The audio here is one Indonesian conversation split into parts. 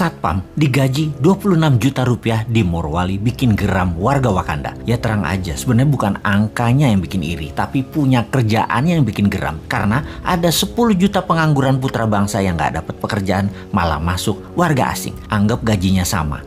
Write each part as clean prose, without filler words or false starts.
Satpam digaji 26 juta rupiah di Morowali bikin geram warga Wakanda. Ya terang aja, sebenarnya bukan angkanya yang bikin iri, tapi punya kerjaannya yang bikin geram. Karena ada 10 juta pengangguran putra bangsa yang gak dapat pekerjaan, malah masuk warga asing. Anggap gajinya sama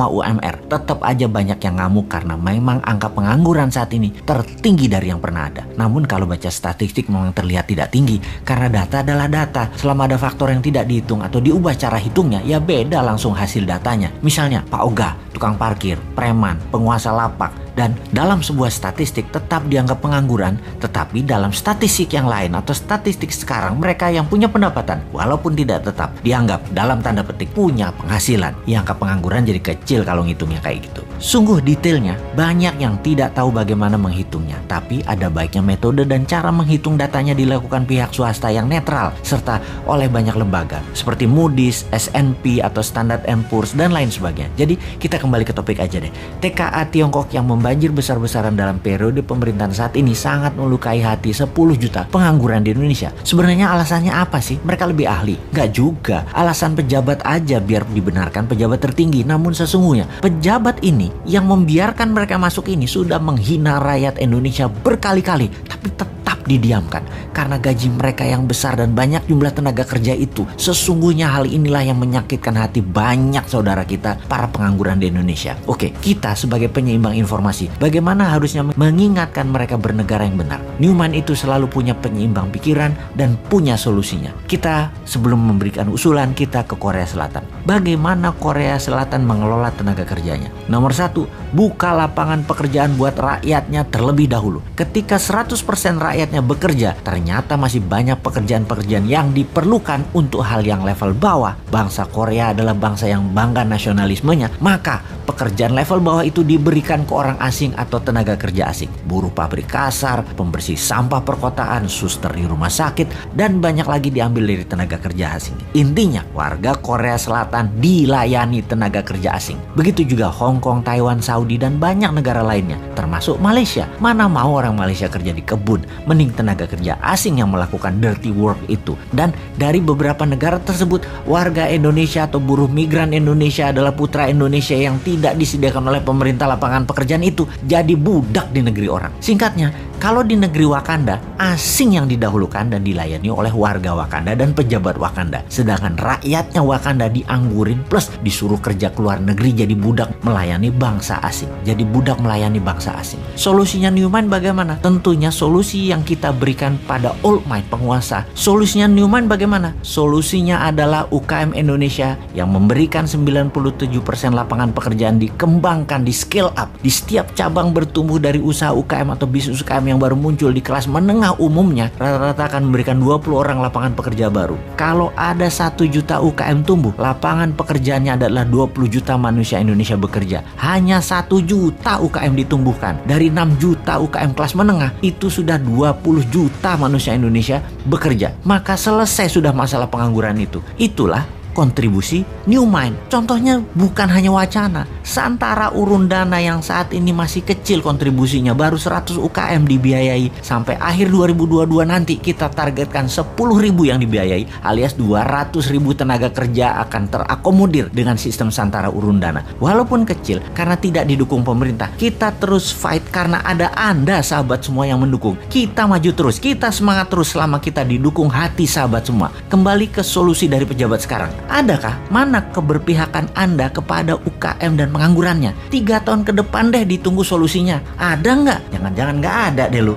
UMR. Tetap aja banyak yang ngamuk karena memang angka pengangguran saat ini tertinggi dari yang pernah ada. Namun kalau baca statistik memang terlihat tidak tinggi, karena data adalah data. Selama ada faktor yang tidak dihitung atau diubah cara hitungnya, ya beda langsung hasil datanya. Misalnya Pak Oga, tukang parkir, preman, penguasa lapak, dan dalam sebuah statistik tetap dianggap pengangguran, tetapi dalam statistik yang lain atau statistik sekarang mereka yang punya pendapatan walaupun tidak tetap dianggap dalam tanda petik punya penghasilan. Ya angka pengangguran jadi kecil kalau ngitungnya kayak gitu. Sungguh detailnya banyak yang tidak tahu bagaimana menghitungnya, tapi ada baiknya metode dan cara menghitung datanya dilakukan pihak swasta yang netral serta oleh banyak lembaga seperti Moody's, S&P atau Standard & Poor's dan lain sebagainya. Jadi kita kembali ke topik aja deh. TKA Tiongkok yang banjir besar-besaran dalam periode pemerintahan saat ini sangat melukai hati 10 juta pengangguran di Indonesia. Sebenarnya alasannya apa sih? Mereka lebih ahli? Nggak juga. Alasan pejabat aja biar dibenarkan pejabat tertinggi. Namun sesungguhnya pejabat ini yang membiarkan mereka masuk ini sudah menghina rakyat Indonesia berkali-kali. Tapi tetap didiamkan karena gaji mereka yang besar dan banyak jumlah tenaga kerja itu. Sesungguhnya hal inilah yang menyakitkan hati banyak saudara kita para pengangguran di Indonesia. Oke, kita sebagai penyeimbang informasi, bagaimana harusnya mengingatkan mereka bernegara yang benar? Newman itu selalu punya penyeimbang pikiran dan punya solusinya. Kita sebelum memberikan usulan kita ke Korea Selatan. Bagaimana Korea Selatan mengelola tenaga kerjanya? Nomor 1, buka lapangan pekerjaan buat rakyatnya terlebih dahulu. Ketika 100% rakyatnya bekerja, ternyata masih banyak pekerjaan-pekerjaan yang diperlukan untuk hal yang level bawah. Bangsa Korea adalah bangsa yang bangga nasionalismenya, maka pekerjaan level bawah itu diberikan ke orang asing atau tenaga kerja asing. Buruh pabrik kasar, pembersih sampah perkotaan, suster di rumah sakit, dan banyak lagi diambil dari tenaga kerja asing. Intinya, warga Korea Selatan dilayani tenaga kerja asing. Begitu juga Hong Kong, Taiwan, Saudi, dan banyak negara lainnya, termasuk Malaysia. Mana mau orang Malaysia kerja di kebun, mending tenaga kerja asing yang melakukan dirty work itu. Dan dari beberapa negara tersebut, warga Indonesia atau buruh migran Indonesia adalah putra Indonesia yang tidak disediakan oleh pemerintah lapangan pekerjaan itu jadi budak di negeri orang. Singkatnya, kalau di negeri Wakanda, asing yang didahulukan dan dilayani oleh warga Wakanda dan pejabat Wakanda. Sedangkan rakyatnya Wakanda dianggurin plus disuruh kerja ke luar negeri jadi budak melayani bangsa asing. Jadi budak melayani bangsa asing. Solusinya Newman bagaimana? Tentunya solusi yang kita berikan pada old might penguasa. Solusinya Newman bagaimana? Solusinya adalah UKM Indonesia yang memberikan 97% lapangan pekerjaan dikembangkan, di scale up. Di setiap cabang bertumbuh dari usaha UKM atau bisnis UKM yang baru muncul di kelas menengah umumnya, rata-rata akan memberikan 20 orang lapangan pekerja baru. Kalau ada 1 juta UKM tumbuh, lapangan pekerjaannya adalah 20 juta manusia Indonesia bekerja. Hanya 1 juta UKM ditumbuhkan. Dari 6 juta UKM kelas menengah, itu sudah 20 juta manusia Indonesia bekerja. Maka selesai sudah masalah pengangguran itu. Itulah kontribusi Newman. Contohnya bukan hanya wacana. Santara urun dana yang saat ini masih kecil kontribusinya, baru 100 UKM dibiayai. Sampai akhir 2022 nanti kita targetkan 10.000 yang dibiayai, alias 200.000 tenaga kerja akan terakomodir dengan sistem santara urun dana. Walaupun kecil, karena tidak didukung pemerintah, kita terus fight karena ada Anda sahabat semua yang mendukung. Kita maju terus, kita semangat terus selama kita didukung hati sahabat semua. Kembali ke solusi dari pejabat sekarang. Adakah mana keberpihakan Anda kepada UKM dan penganggurannya? 3 tahun ke depan deh ditunggu solusinya. Ada nggak? Jangan-jangan nggak ada deh lu.